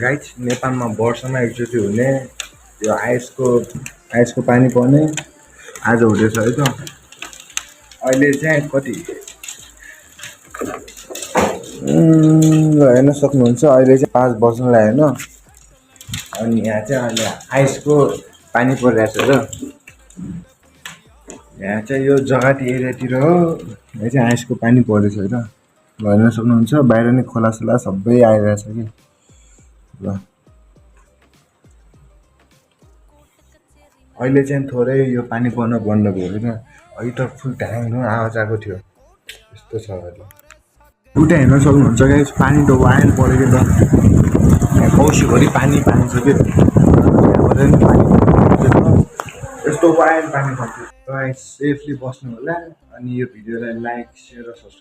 Guys नेपालमा वर्षमा एकचोटि हुने यो आइसको पानी पर्ने आज हुँदैछ है त। अहिले चाहिँ कति हेर्न सक्नुहुन्छ अहिले चाहिँ 5 बज्न लाग्यो होइन। अनि यहाँ चाहिँ अहिले आइसको पानी परिरहेछ र यहाँ चाहिँ यो जगती एरियातिर हो। यहाँ चाहिँ आइसको पानी पर्दैछ है त। हेर्न सक्नुहुन्छ बाहिर नै खोलासोला सबै आइरहेछ कि ल। अहिले चाहिँ थोरै यो पानी पर्न बन्द भयो होइन। अघि त फुल ढ्याङ आवाज आएको थियो यस्तो छ अहिले। उता हेर्न सक्नुहुन्छ गाइस पानी त वाइल परेको त। यहाँ कौसीभरि पानी छ कि यहाँबाट नि पानी यस्तो वाइल पानी पर्छ। गाइस सेफली बस्नु होला अनि यो भिडियोलाई लाइक सेयर र सब्सक्राइब